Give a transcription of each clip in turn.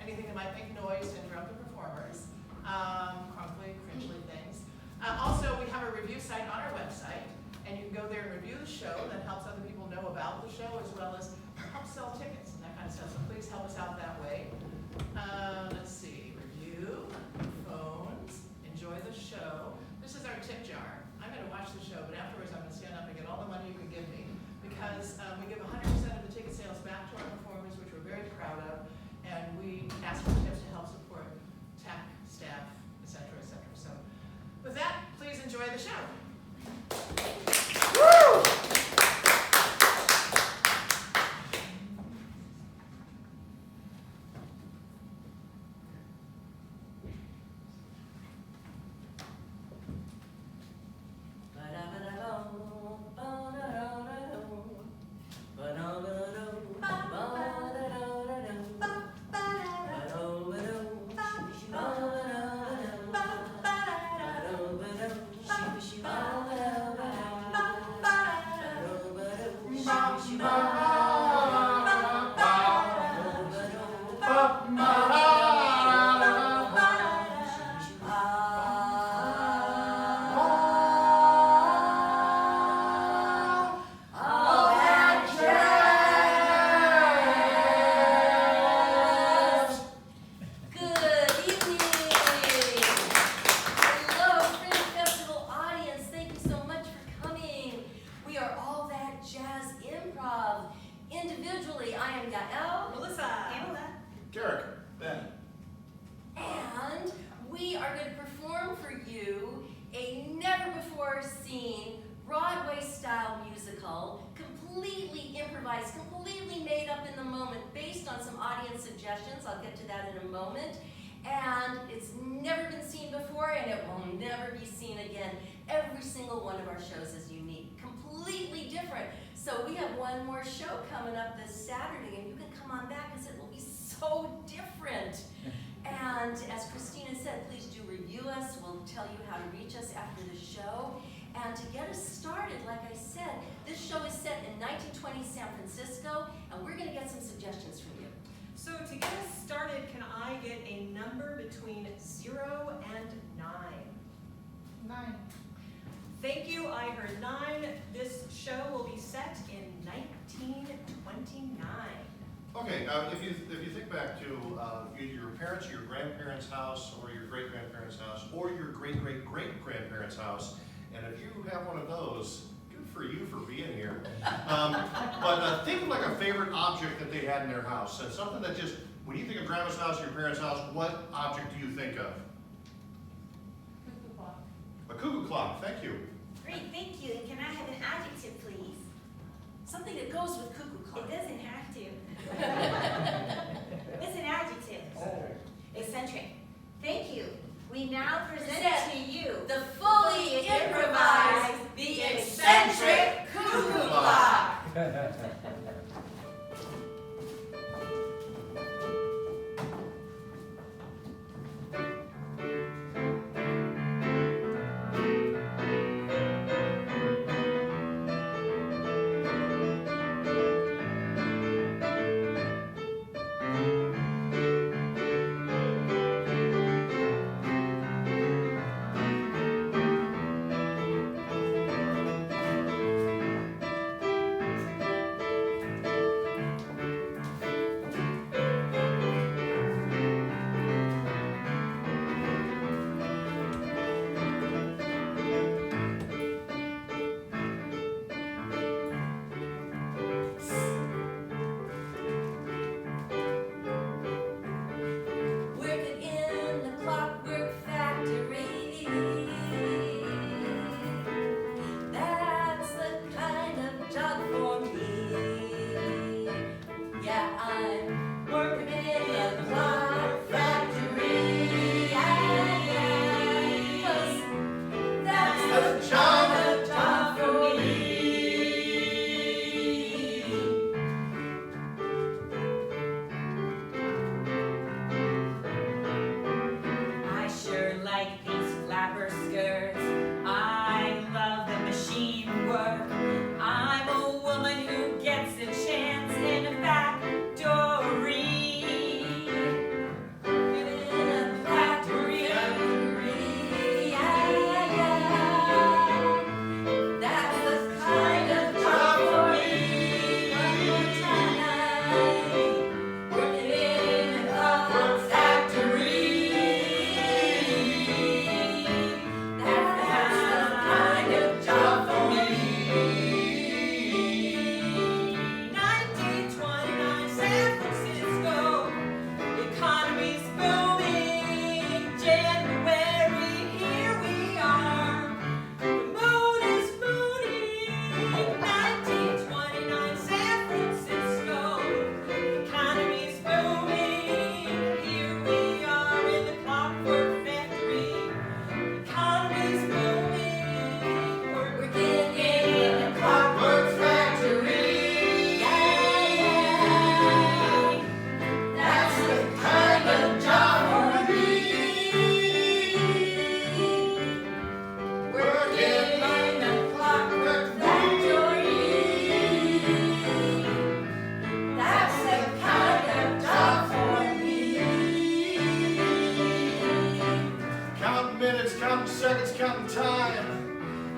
anything that might make noise to interrupt the performers, crunkly, cringely things. Also, we have a review site on our website, and you can go there and review the show. That helps other people know about the show, as well as help sell tickets and that kind of stuff. So please help us out that way. Let's see, review, phones, enjoy the show. This is our tip jar. I'm going to watch the show, but afterwards I'm going to stand up and get all the money you can give me, because we give 100% of the ticket sales back to our performers, which we're very proud of, and we ask for tips to help support tech, staff, etc., etc. So with that, please enjoy the show. Woo! Completely made up in the moment based on some audience suggestions. I'll get to that in a moment. And it's never been seen before, and it will never be seen again. Every single one of our shows is unique, completely different. So we have one more show coming up this Saturday, and you can come on back because it will be so different. And as Christina said, please do review us. We'll tell you how to reach us after the show. And to get us started, like I said, this show is set in 1920 San Francisco, and we're going to get some suggestions from you. So to get us started, can I get a number between 0 and 9? 9. Thank you, I heard 9. This show will be set in 1929. Okay, if you think back to your parents' or your grandparents' house, or your great-grandparents' house, or your great-great-great-grandparents' house, and if you have one of those, good for you for being here. But think of like a favorite object that they had in their house, and something that just, when you think of grandma's house or your parents' house, what object do you think of? Cuckoo clock. A cuckoo clock, thank you. Great, thank you. And can I have an adjective, please? Something that goes with cuckoo clock. It doesn't have to. It's an adjective. Eccentric. Thank you. We now present to you the fully improvised, the eccentric cuckoo clock.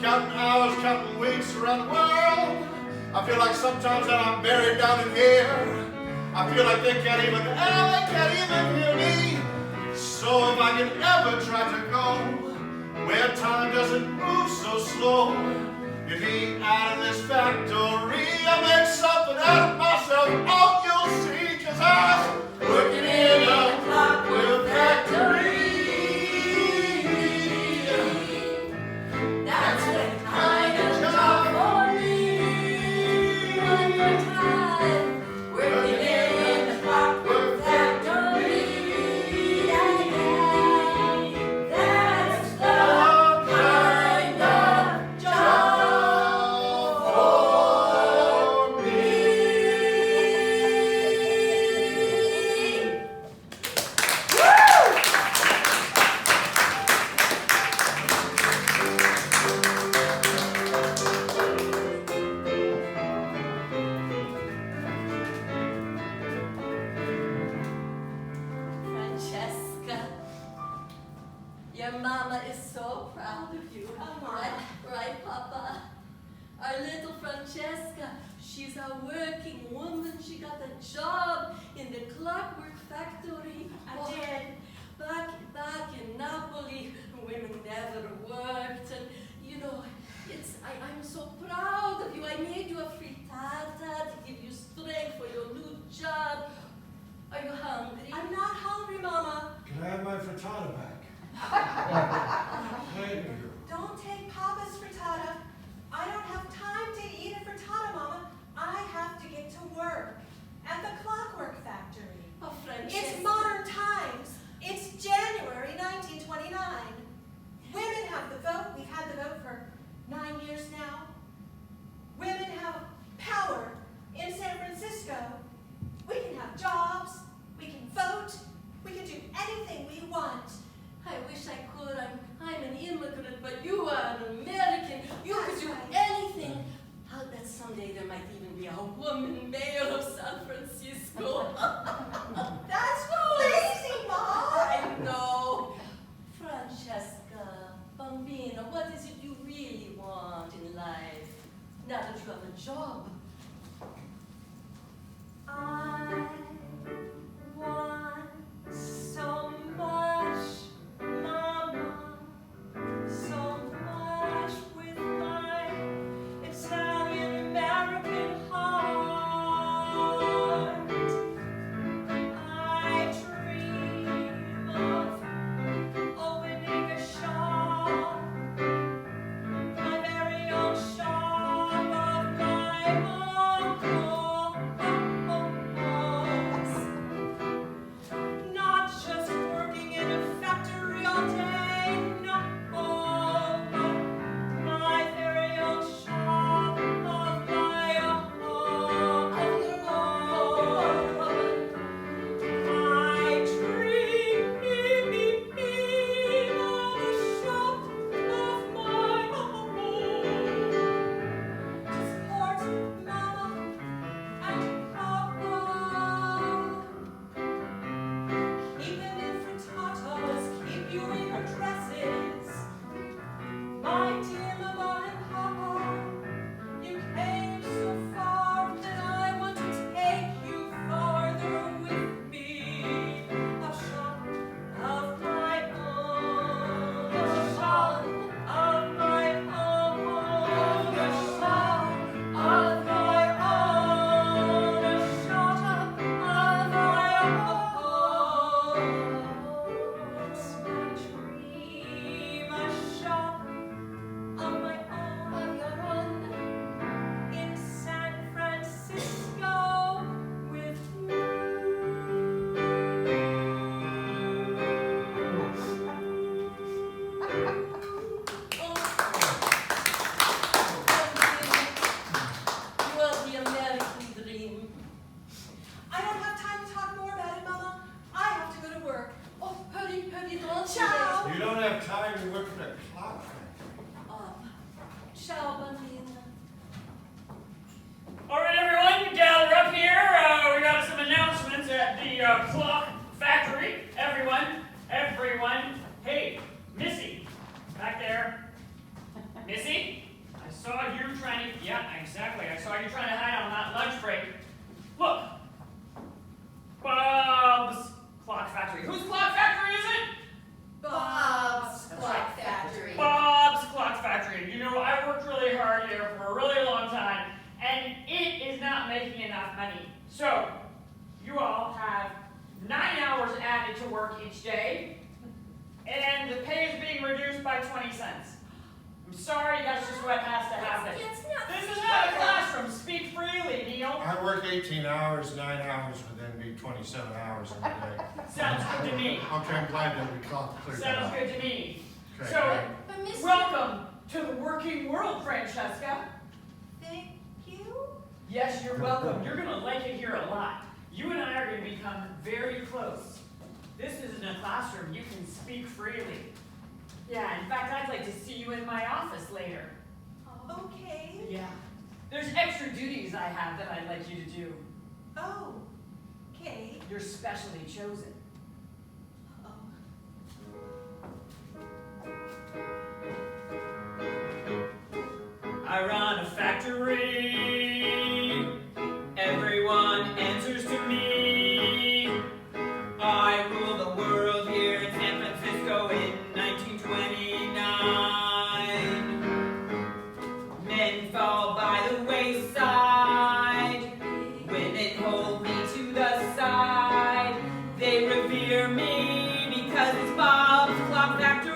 counting hours, counting weeks around the world. I feel like sometimes that I'm buried down in here. I feel like they can't even hear me. So if I can ever try to go where time doesn't move so slow, it'd be out of this factory. I make something out of myself. Oh, you'll see, 'cause I'm working in a clockwork factory. That's the kind of job for me. One more time. Working in the clockwork factory. Yeah, yeah. That's the kind of job for me. Francesca, your mama is so proud of you. Right, Papa? Our little Francesca, she's a working woman. She got a job in the clockwork factory. I did. Back in Napoli, women never worked, and you know, I'm so proud of you. I made you a frittata to give you strength for your new job. Are you hungry? I'm not hungry, Mama. Can I have my frittata back? Thank you. Don't take Papa's frittata. I don't have time to eat a frittata, Mama. I have to get to work at the clockwork factory. Oh, Francesca. It's modern times. It's January 1929. Women have the vote. We've had the vote for 9 years now. Women have power in San Francisco. We can have jobs. We can vote. We can do anything we want. I wish I could. I'm an immigrant, but you are an American. You could do That's right. anything. I'll bet someday there might even be a woman mayor of San Francisco. That's crazy, Mom. I know. Francesca, Bambina, what is it you really want in life? Now that you have a job. I want so much, Mama, so much with my Italian American heart. So, you all have 9 hours added to work each day, and the pay is being reduced by 20 cents. I'm sorry, that's just what has to happen. It's not This is fair. not a classroom. Speak freely, Neil. I work 18 hours, 9 hours would then be 27 hours in a day. Sounds good to me. Okay, I'm glad that we cleared that Sounds up. good to me. Okay, So, great. But Miss welcome to the working world, Francesca. Thank you. Yes, you're welcome. You're gonna like it here a lot. You and I are gonna become very close. This isn't a classroom. You can speak freely. Yeah, in fact, I'd like to see you in my office later. Okay. Yeah. There's extra duties I have that I'd like you to do. Oh, okay. You're specially chosen. I run a factory. Everyone answers to me. I rule the world here in San Francisco in 1929. Men fall by the wayside. Women hold me to the side. They revere me because it's Bob's Clock Factory.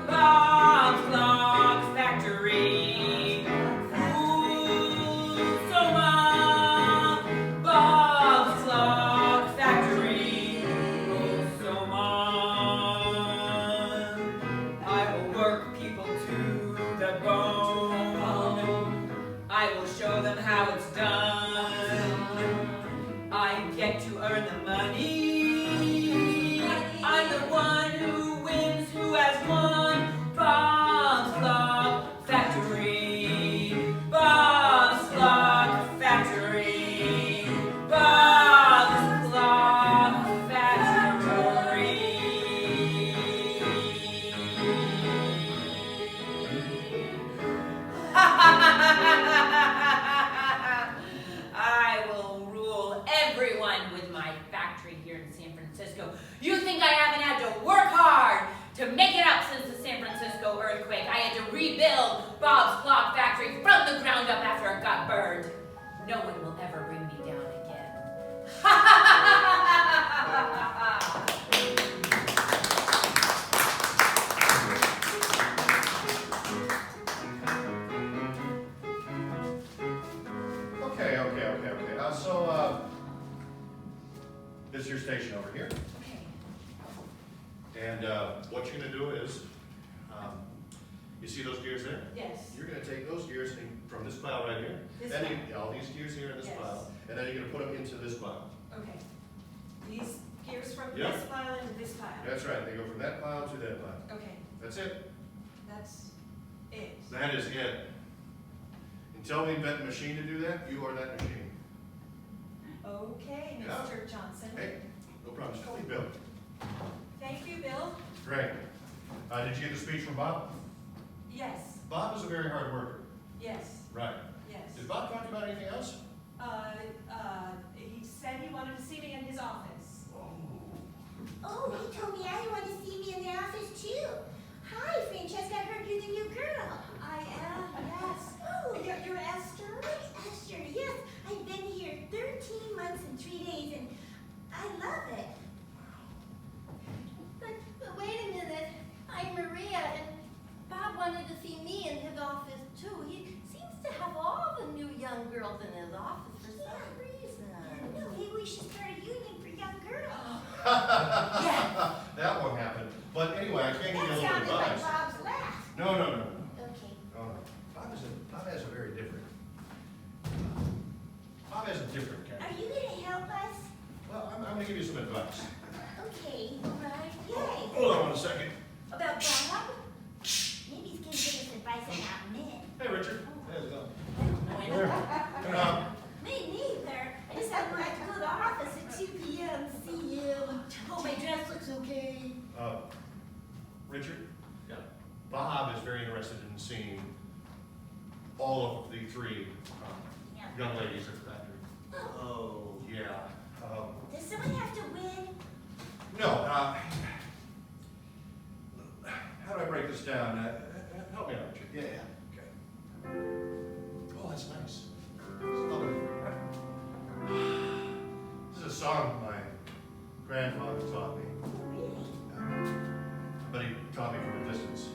Bob's Clock Factory. Ooh, so much. Bob's Clock Factory. Oh, so much. I will work people to the bone. I will show them how it's done. I get to earn the money. I'm the one who wins, who has won. Bob's Clock Factory. Bob's Clock Factory. Bob's Clock Factory. I will rule everyone with my factory here in San Francisco. You think I haven't had to work hard to make it up since the San Francisco earthquake? I had to rebuild Bob's Clock Factory from the ground up after it got burned. No one will ever bring me down again. Okay. This is your station over here. And what you're gonna do is, you see those gears there? Yes. You're gonna take those gears and from this pile right here, This then pile? all these gears here in this Yes. pile, and then you're gonna put them into this pile. Okay. These gears from Yeah. this pile into this pile. That's right, they go from that pile to that pile. Okay, That's it. that's it. That is it. Until we invent a machine to do that, you are that machine. Okay, Yeah. Mr. Johnson. Hey, no problem, just call me Bill. Thank you, Bill. Great. Did you get the speech from Bob? Yes, Bob is a very hard worker. yes, Right. yes. Did Bob talk about anything else? He said he wanted to see me in his office. Oh, he told me I want to see me in the office too. Hi, Francesca, I heard you're the new girl. I am, yes. Oh, You're Esther? Esther, yes. I've been here 13 months and 3 days and I love it. But wait a minute. I'm Maria, and Bob wanted to see me in his office too. He seems to have all the new young girls in his office for some reason. No, maybe we should start a union for young girls. That won't happen. But anyway, I can't give you a That little sounded like advice. Bob's laugh. No. Okay. Bob has a very different. Bob has a different character. Are you going to help us? Well, I'm going to give you some advice. Okay. All right. Yay. Hold on 1 second. About Bob? Maybe he's going to give us advice about men. Hey, Richard. How's it going? Me neither. I just haven't had to go to the office at 2 p.m. to see him. Oh, my dress looks okay. Richard? Yeah. Bob is very interested in seeing all of the three young ladies at the factory. Oh, yeah. Does someone have to win? No, how do I break this down? Help me out, Richard. Yeah. Okay. Oh, that's nice. song my grandfather taught me. Really? But he taught me from a distance.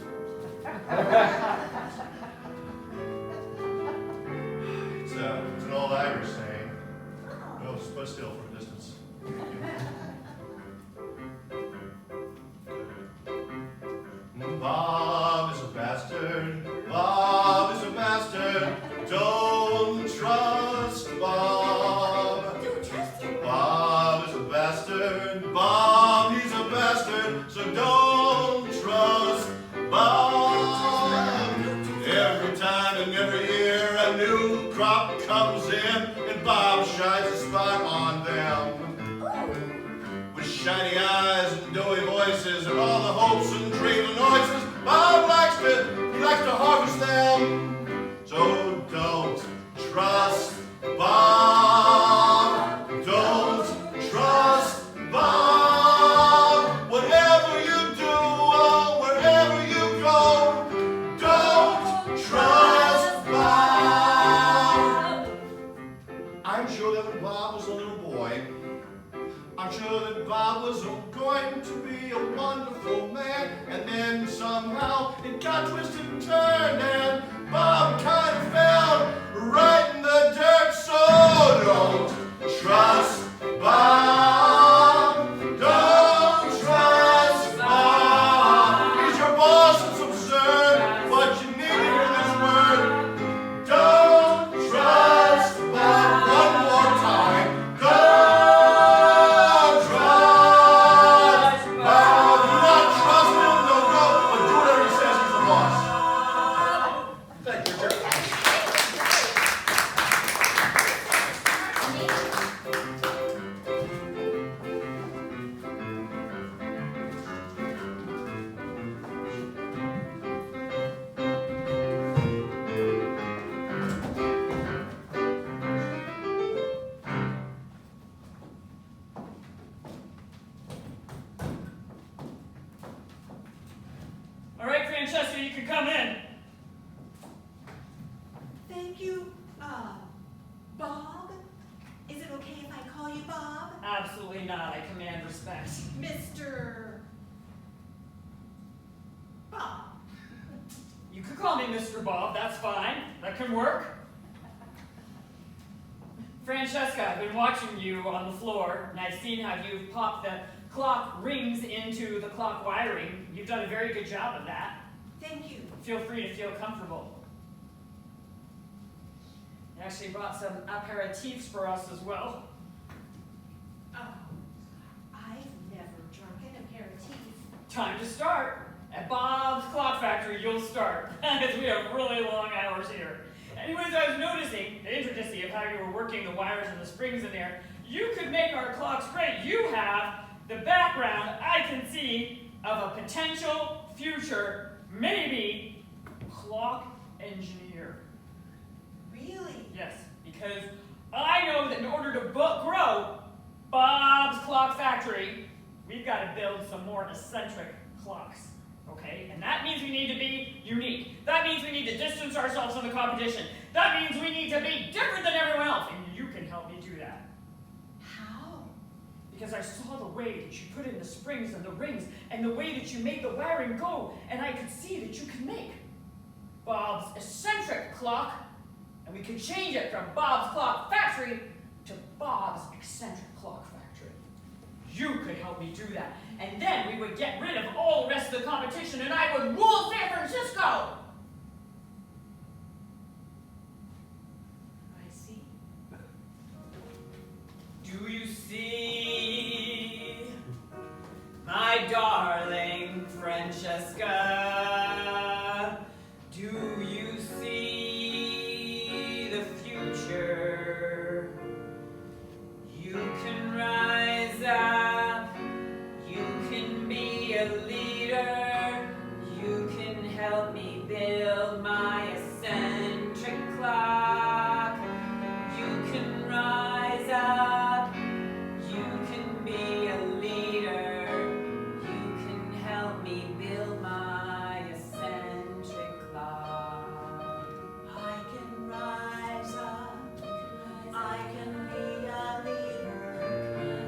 It's an old Irish saying. Oh. No, but still from a distance. Bob is a bastard. Bob is a bastard. Don't trust Bob. Don't trust him. Bob is a bastard. Bob, he's a bastard. So don't trust Bob. Every time and every year a new crop comes in, and Bob shines a spot on them. With shiny eyes and doughy voices and all the hopes and dreams and noises, Bob likes to harvest them. So don't trust Bob. Don't trust Bob. Whatever you do, wherever you go, don't trust Bob. I'm sure that when Bob was a little boy, I'm sure that Bob was going to be a wonderful man, and then somehow it got twisted and turned, and Bob kind of fell right in the dirt. So don't trust Bob. Don't trust Bob. He's your boss, it's absurd, but you need to hear this word. Don't trust Bob. One more time. Don't trust Bob. Do not trust him, no, but do whatever he says. He's the boss. Thank you, Jerry. All right, Francesca, you can come in. Thank you, Bob? Is it okay if I call you Bob? Absolutely not. I command respect. Mr. Bob. You could call me Mr. Bob. That's fine. That can work. Francesca, I've been watching you on the floor, and I've seen how you've popped the clock rings into the clock wiring. You've done a very good job of that. Thank you. Feel free to feel comfortable. I actually brought some aperitifs for us as well. Oh, I've never drunk an aperitif. Time to start. At Bob's Clock Factory, you'll start, as we have really long hours here. Anyways, I was noticing the intricacy of how you were working the wires and the springs in there. You could make our clocks great. You have the background I can see of a potential future, maybe, clock engineer. Really? Yes, because I know that in order to grow Bob's Clock Factory, we've got to build some more eccentric clocks. Okay, and that means we need to be unique. That means we need to distance ourselves from the competition. That means we need to be different than everyone else, and you can help me do that. How? Because I saw the way that you put in the springs and the rings, and the way that you made the wiring go, and I could see that you can make Bob's eccentric clock, and we could change it from Bob's Clock Factory to Bob's Eccentric Clock Factory. You could help me do that. And then we would get rid of all the rest of the competition and I would rule San Francisco! I see. Do you see, my darling Francesca? Do you see the future? You can rise up, you can be a leader, you can help me build my eccentric clock. You can rise up, you can be a leader, you can help me build my eccentric clock. I can rise up. I can be a leader.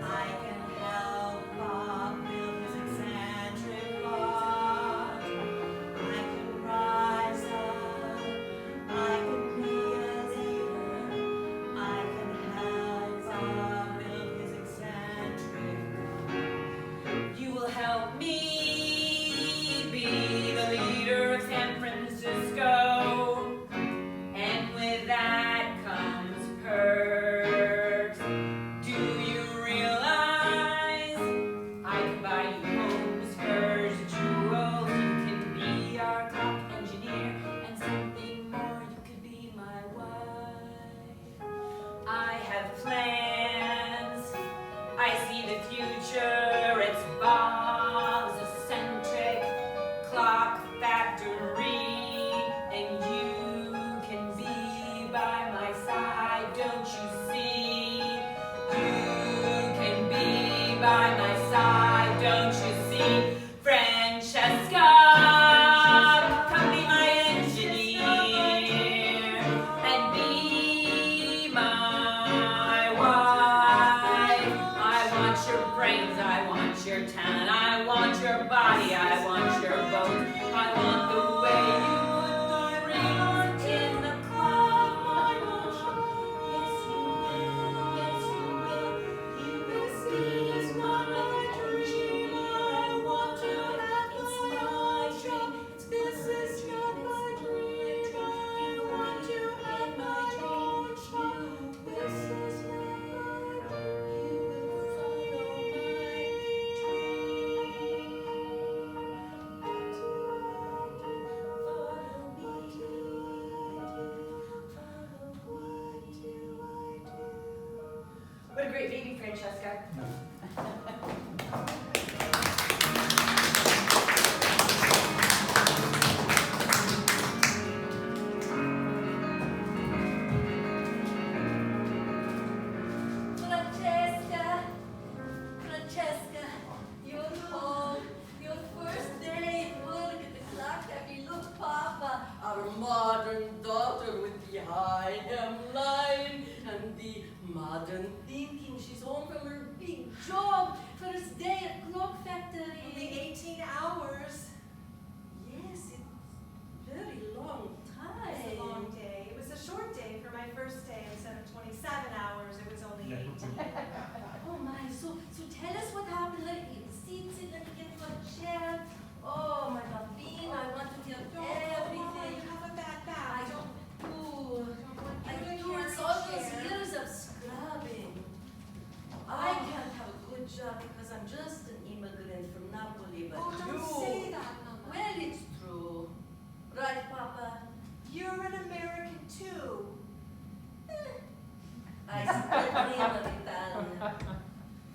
a great baby, Francesca. Francesca, you're home. Your first day at work at the clock. Have you looked, Papa? Our modern daughter with the high hemline and the modern thinking. She's home from her big job. First day at Clock Factory. Only 18 hours. Yes, it's very long time. It was a long day. It was a short day for my first day. Instead of 27 hours, it was only 18. Oh my, so tell us what happened. Let me sit, let me get you a chair. Oh my God, Bean, I want to hear everything. You have a bad I back. don't, ooh, I Put do your it's all those chair. years of scrubbing. I can't have a good job because I'm just an immigrant from Napoli, but Oh, you, don't say that, Mama. well, it's true. Right, Papa? You're an American too. I certainly am an Italian.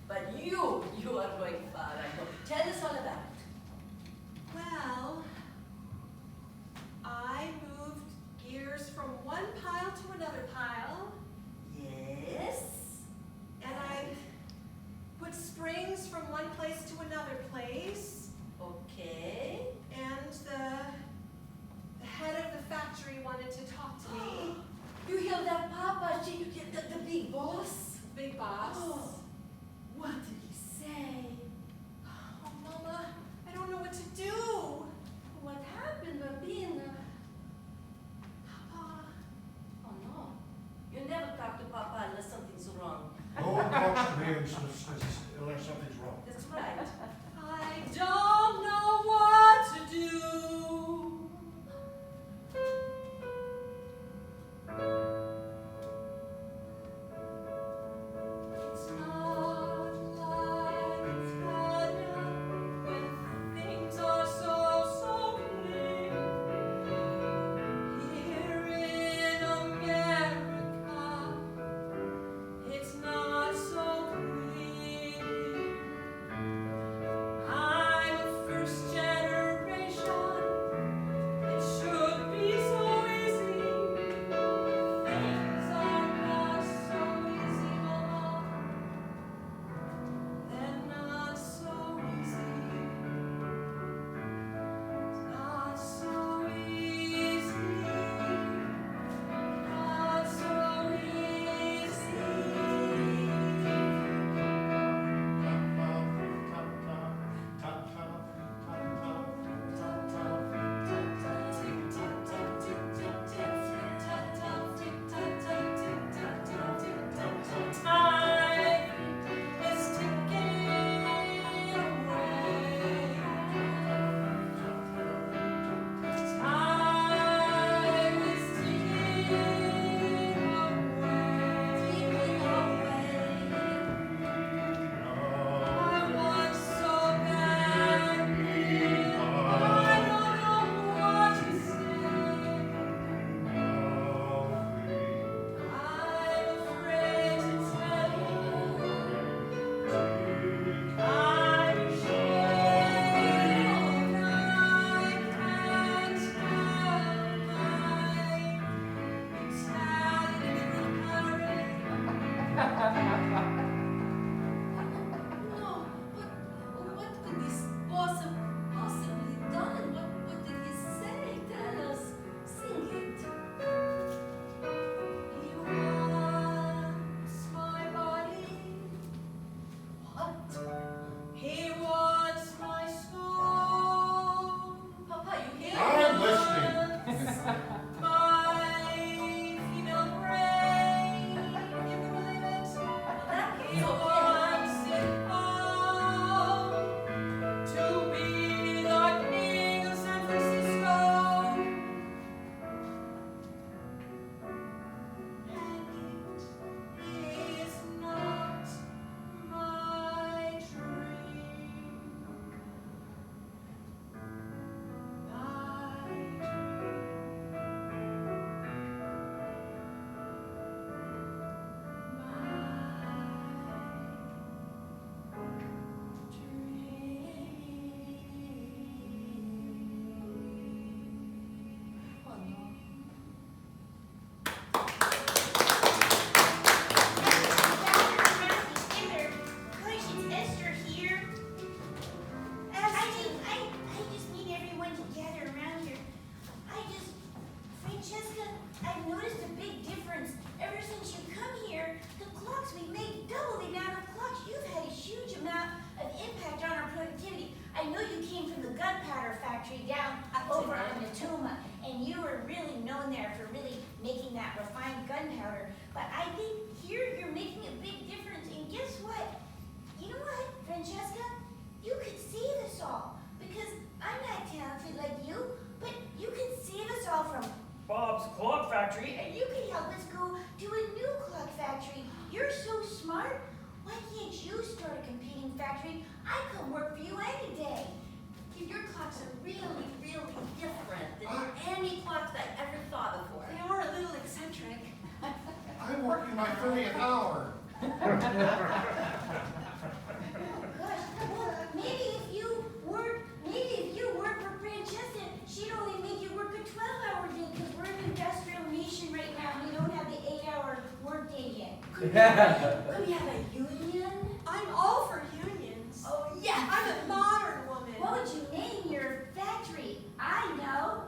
But you are going far, I know. Tell us all about it. Well, I moved gears from one pile to another pile, Yes. and I put springs from one place to another place, Okay. and the head of the factory wanted to talk to me. You hear that, Papa? The big boss? Big boss. Oh, what did he say? Oh, Mama, I don't know what to do. What happened, Bambina? Papa, Oh no. You never talk to Papa unless something's wrong. No one talks to me unless something's wrong. That's right. I don't know what to do. It's not like Italian when things are so clear. Here in America, it's not so clear. I'm a first generation. It should be so easy. Things are not so easy, Mama. They're not so easy. It's not so easy. Not so Time is ticking away. Time is ticking I want so badly. I don't know what to say. I'm afraid to tell you. I'm ashamed I can't tell my Italian parents. No, what could this boss have possibly done? What did he say? Tell us. Sing it. He wants my body. What? He wants my soul. Papa, you hear? I'm listening. My female brain. You can believe it. That He is okay. wants it all to be the king of San Francisco. And it is not my dream. My me an hour. Oh, gosh, well, maybe if you work for Francesca, she'd only make you work a 12-hour day, because we're an industrial nation right now, and we don't have the 8-hour workday yet. Could we have a union? I'm all for unions. Oh, yeah. I'm a modern woman. What would you name your factory? I know.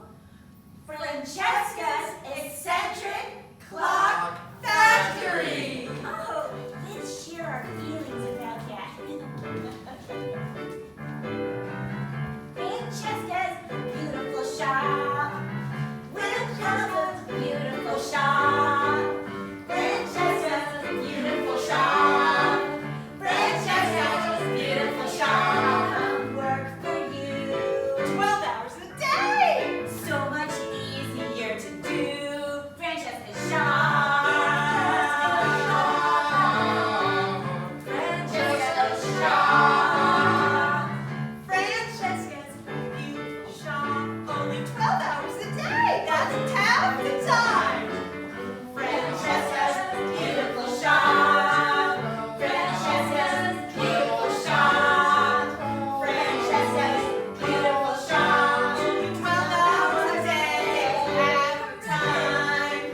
Francesca's Eccentric Clock Factory. Oh, let's share our feelings about that. Francesca's beautiful shop. Francesca's beautiful shop. Francesca's beautiful shop. Francesca's beautiful shop. Come work for you. 12 hours a day. So much easier to do. Francesca's shop. Francesca's shop. Francesca's beautiful shop. Only 12 hours a day. That's half the time. Francesca's beautiful shop. Francesca's beautiful shop. Francesca's beautiful shop. Only 12 hours a day. Half the time.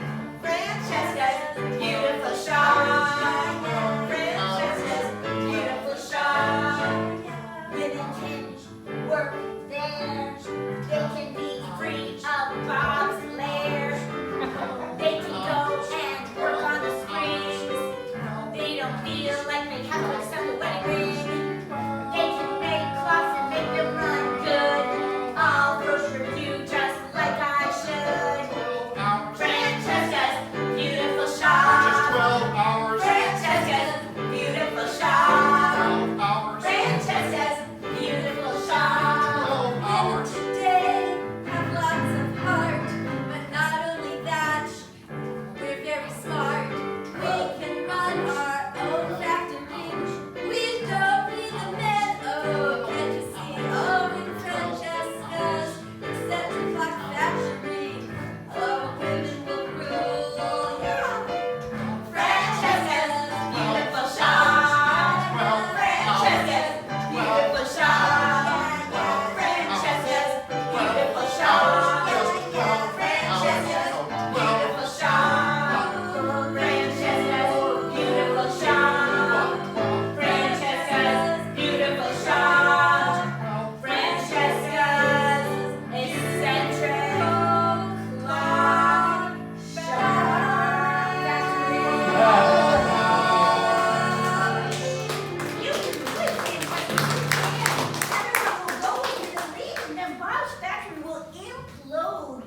Francesca's beautiful shop. Francesca's beautiful shop. Women can work there. They can be free of Bob's lair. They can go and work on the springs. They don't feel like they have to accept a wedding ring. They can make clocks and make them run good. I'll first review just like I should. Francesca's beautiful Just shop. 12 hours. Francesca's beautiful shop. 12 hours. Francesca's beautiful shop. 12 hours. Women today have lots of heart, but not only that, we're very smart. We can run our own factory. We don't need the men. Oh, can't you see? Oh, in Francesca's Eccentric Clock Factory, oh, women will rule. Yeah. Francesca's beautiful shop. Francesca's beautiful shop. Francesca's beautiful shop. Francesca's beautiful shop. Francesca's beautiful shop. Francesca's beautiful shop. Francesca's eccentric clock shop. You can do it, everyone will go into the lead and then Bob's factory will implode.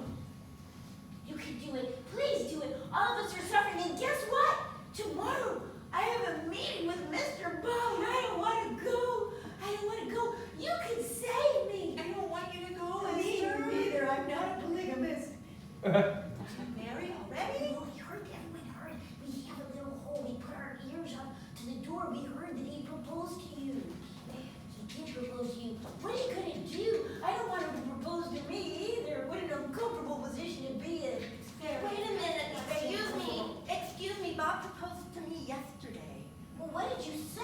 You can do it. Please do it. All of us are suffering. And guess what? Tomorrow I have a meeting with Mr. Bob and I don't want to go. I don't want to go. You can save me. I don't want you to go, Me Esther. neither. I'm not a polygamist. Married already? Oh, we heard, everyone heard. We have a little hole. We put our ears up to the door. We heard that he proposed to you. He did propose to you. What are you gonna do? I don't want him to propose to me either. What an uncomfortable position to be in. Wait Wait a minute, excuse me, Bob proposed to me yesterday. Well, what did you say?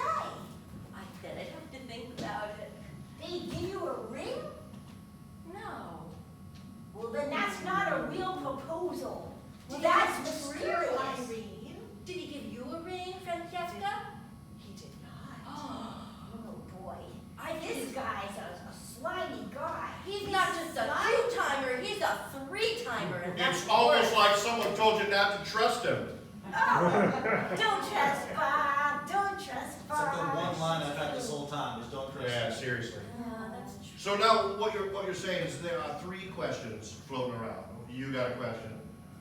I said I'd have to think about it. Did he give you a ring? No. Well, then that's not a real proposal. Well, That's true, mysterious. Irene. Did he give you a ring, Francesca? He did not. Oh boy, this guy's a slimy guy. He's not just a two-timer, he's a three-timer, and that's It's almost like someone told you not to trust him. Oh, don't trust Bob. Don't trust Bob. Except the one line I've had this whole time is don't trust Yeah, me. seriously. that's true. So now, what you're saying is there are 3 questions floating around. You got a question,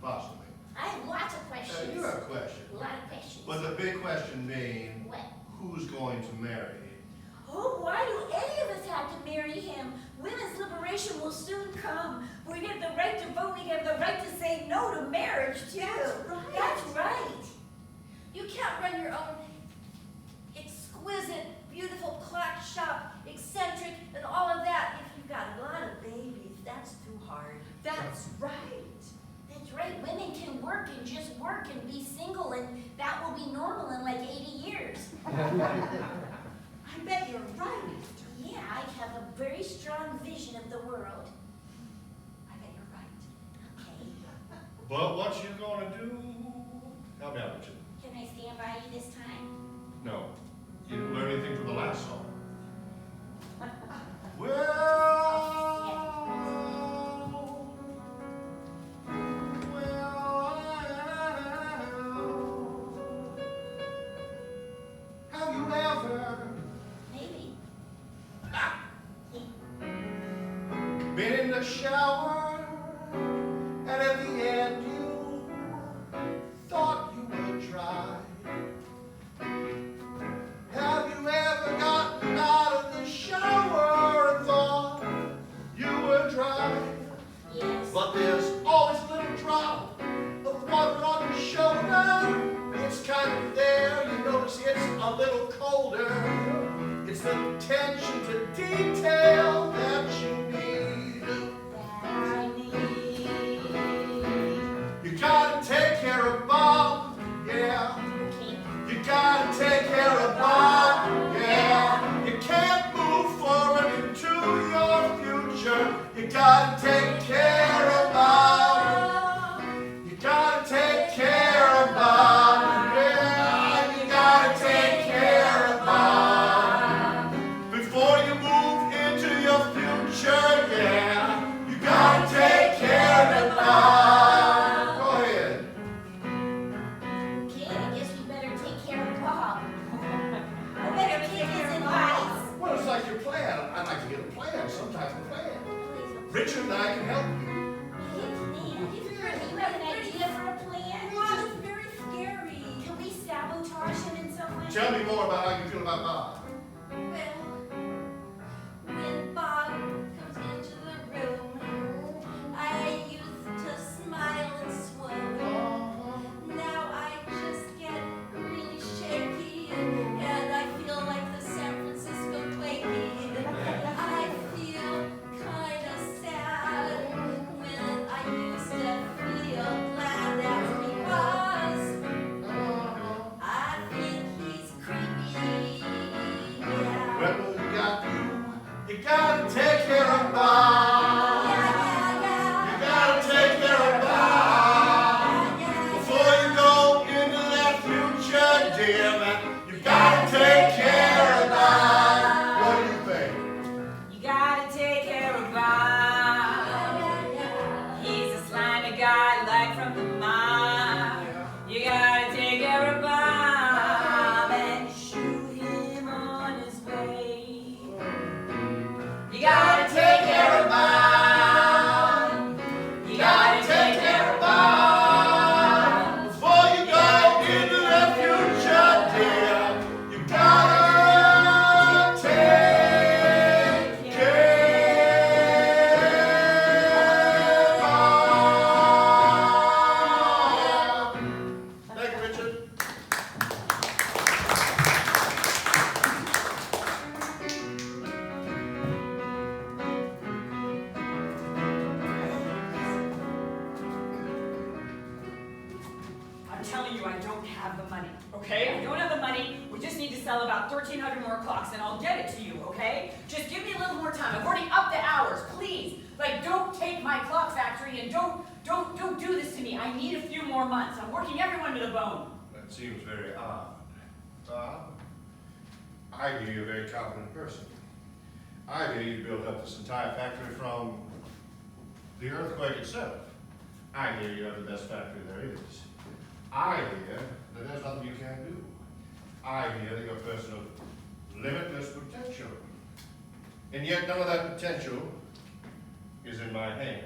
possibly. I have lots of questions. You have a question. A lot of questions. But the big question being, What? who's going to marry? Oh, why do any of us have to marry him? Women's liberation will soon come. We have the right to vote. We have the right to say no to marriage, too. That's right. You can't run your own exquisite, beautiful clock shop, eccentric, and all of that if you've got a lot of babies. That's too hard. That's right. That's He's right. Women can work and just work and be single, and that will be normal in like 80 years. I bet you're right. Yeah, I have a very strong vision of the world. I bet you're right. Okay. But what you gonna do? Help me out, Richard. Can I stand by you this time? No. You didn't learn anything from the last song. Well, have you ever Maybe. been in the shower and at the end you thought you were dry? Have you ever gotten out of the shower and thought you were dry? Yes. But there's always a little drop of water on your shoulder. It's kind of there, you notice it's a little colder. It's the attention to detail that you need. That I need. You gotta take care of Bob, yeah. Okay. You gotta take care of Bob, yeah. You can't move forward into your future. You gotta take care of Bob. You gotta take care of Bob, yeah. You gotta take care of Bob. Before you move into your future, yeah. You gotta take care of Bob. Go ahead. Okay, I guess we better take care of Bob. I better take his advice. Well, it's like your plan. I'd like to get a plan, some type of plan. Richard and I can help you. You have an idea for a plan? Well, it's very scary. Can we sabotage him in some way? Tell me more about how you feel about Bob. Well, when Bob comes into the room, I used to smile and swoon. Now I just get really shaky and I feel like the San Francisco quaking. I feel kind of sad when I used to feel glad. That's because I think he's creepy. Yeah. Well, you gotta take care of Bob. You gotta take care of Bob. Before you go into that future, dear man, you gotta take care of Bob. What do you think? You gotta take care of Bob. He's a slimy guy like from the mob. You gotta take care of Bob and shoot him on his way. You gotta take care of Bob. You gotta take care of Bob. Before you go into the future, dear, you gotta take care of Bob. Thank you, Richard. I'm telling you, I don't have the money, okay? I don't have the money. We just need to sell about 1,300 more clocks, and I'll get it to you, okay? Just give me a little more time. I've already upped the hours, please. Like, don't take my clock factory and don't do this to me. I need a few more months. I'm working everyone to the bone. That seems very odd. Bob, I hear you're a very competent person. I hear you built up this entire factory from the earthquake itself. I hear you have the best factory there is. I hear that there's nothing you can't do. I hear that you're a person of limitless potential. And yet none of that potential is in my hand.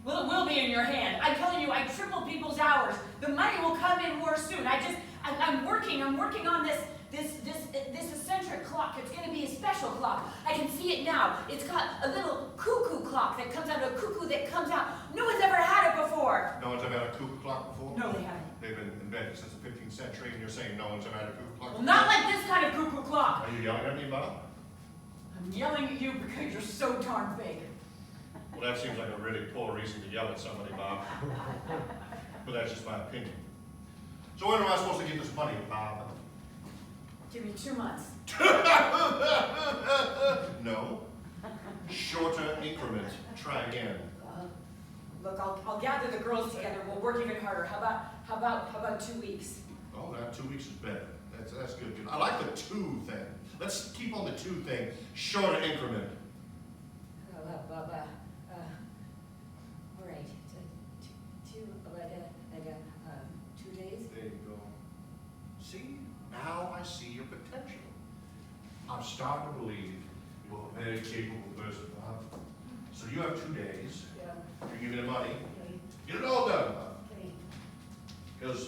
Well, it will be in your hand. I'm telling you, I tripled people's hours. The money will come in more soon. I'm working on this eccentric clock. It's gonna be a special clock. I can see it now. It's got a little cuckoo clock that comes out, a cuckoo that comes out. No one's ever had it before. No one's ever had a cuckoo clock before? No, they haven't. They've been invented since the 15th century, and you're saying no one's ever had a cuckoo clock? Well, not like this kind of cuckoo clock. Are you yelling at me, Bob? I'm yelling at you because you're so darn big. Well, that seems like a really poor reason to yell at somebody, Bob. But that's just my opinion. So when am I supposed to get this money, Bob? Give me 2 months. No. Shorter increment. Try again. Look, I'll gather the girls together. We'll work even harder. How about 2 weeks? Oh, that 2 weeks is better. That's good. I like the 2 thing. Let's keep on the 2 thing. Shorter increment. All right. 2 days. There you go. See? Now I see your potential. I'm starting to believe you're a very capable person, Bob. So you have 2 days. Yeah. You give me the money. Okay. Get it all done, Bob. Okay. Because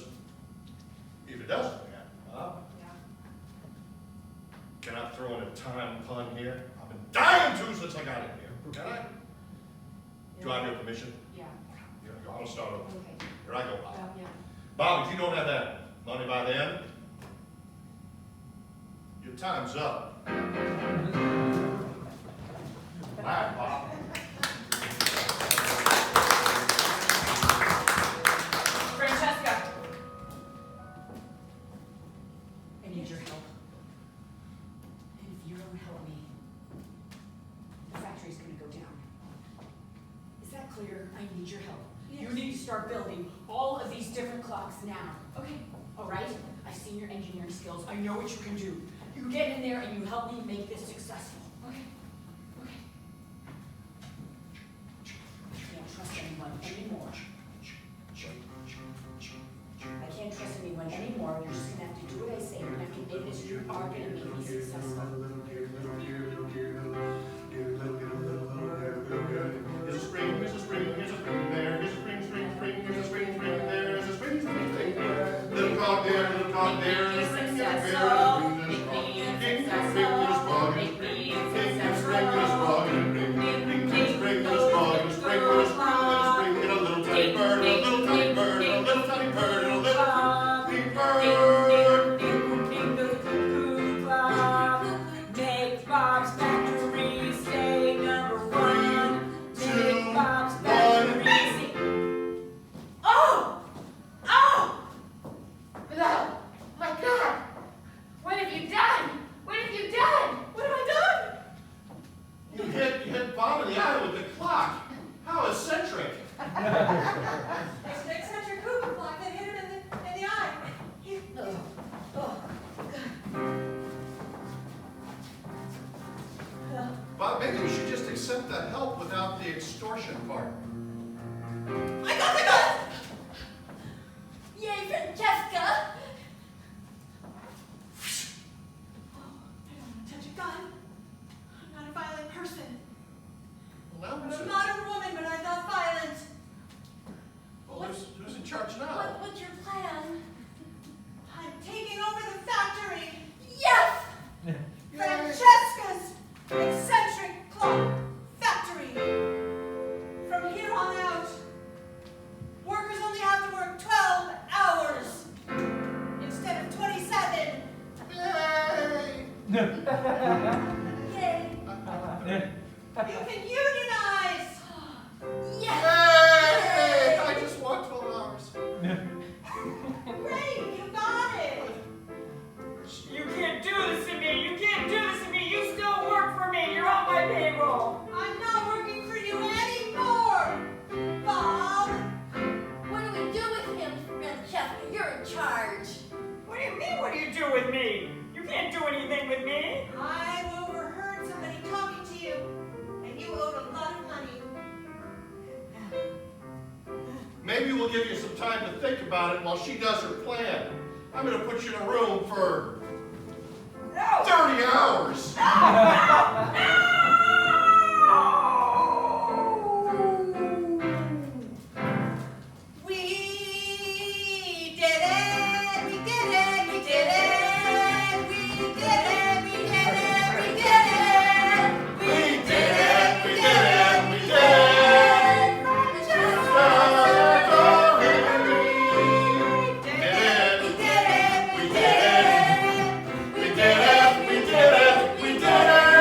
if it doesn't happen, Bob, Yeah. can I throw in a time pun here? I've been dying to since I got in here. Can I? Do I have your permission? Yeah. Here I go. I'll start over. Okay. Here I go, Bob. Yeah. Bob, if you don't have that money by then, your time's up. Laugh, Bob. Francesca. I need your help. And if you don't help me, the factory's gonna go down. Is that clear? I need your help. You need to start building all of these different clocks now. Okay. All right? I've seen your engineering skills. I know what you can do. You get in there and you help me make this successful. Okay. Okay. I can't trust anyone anymore. I can't trust anyone anymore. You're just gonna have to do what I say. You're gonna have to make this. You are gonna make me successful. Here's a spring, here's a spring, here's a spring there, here's a spring, spring, spring, here's a spring, spring there, here's a spring, spring, spring there. Little cog there, little cog there, there's a spring there, there's a spring, there's a frog. King, there's a spring, there's a frog, there's a spring. King, there's a spring, there's a frog, there's a spring. King, there's a spring, there's a frog, there's a spring, there's a spring, there's a spring. And a little tiny bird, a little tiny bird, a little tiny bird, a little tiny bird. Ding, the cuckoo clock. Make Bob's factory stay number 1. Make Bob's factory stay. Oh! Oh! No! My God! What have you done? What have you done? What have I done? You hit Bob in the eye with the clock. How eccentric. It's an eccentric cuckoo clock that hit him in the eye. Bob, maybe you should just accept the help without the extortion part. I got the gun! Yay, Francesca! I don't want to touch a gun. I'm not a violent person. Well, I'm now a modern woman, but I'm not violent. well, who's in charge now? What's your plan? I'm taking over the factory. Yes! Francesca's Eccentric Clock Factory. From here on out, workers only have to work 12 hours instead of 27. Yay! Yay! You can unionize. Yes! Yay! I just want 12 hours. Great, you got it. You can't do this to me! You can't do this to me! You still work for me! You're on my payroll! I'm not working for you anymore, Bob. What do we do with him, Francesca? You're in charge. What do you mean, what do you do with me? You can't do anything with me! I overheard somebody talking to you, and you owed a lot of money. Maybe we'll give you some time to think about it while she does her plan. I'm going to put you in a room for 30 hours. We did it! We did it! We did it! We did it! We did it! We did it! We did it! We did it! We did it! We did it! We did it! We did it! We did it!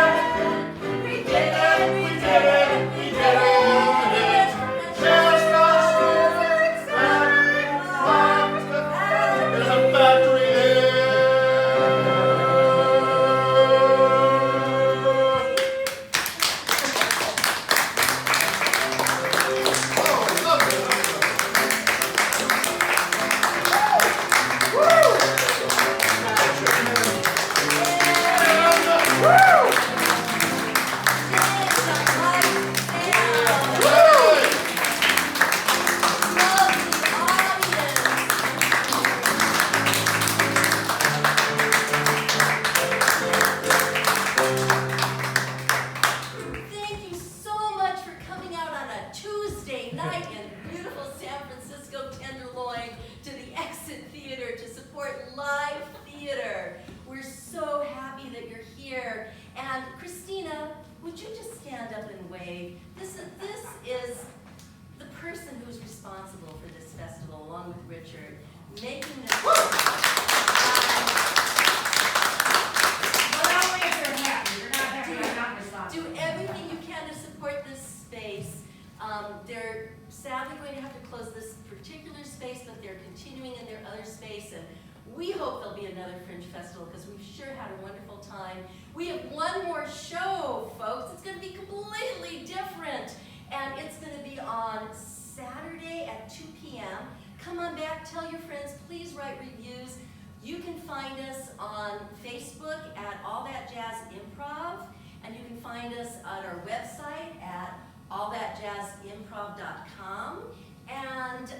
we hope there'll be another Fringe Festival because we've sure had a wonderful time. We have one more show, folks. It's going to be completely different. And it's going to be on Saturday at 2 p.m. Come on back, tell your friends, please write reviews. You can find us on Facebook at All That Jazz Improv, and you can find us on our website at allthatjazzimprov.com. And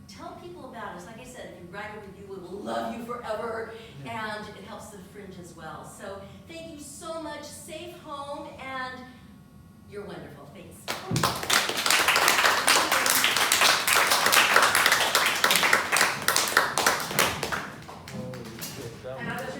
tell people about us. Like I said, if you write a review, we will love you forever, and it helps the Fringe as well. So thank you so much. Safe home, and you're wonderful. Thanks. And I'll just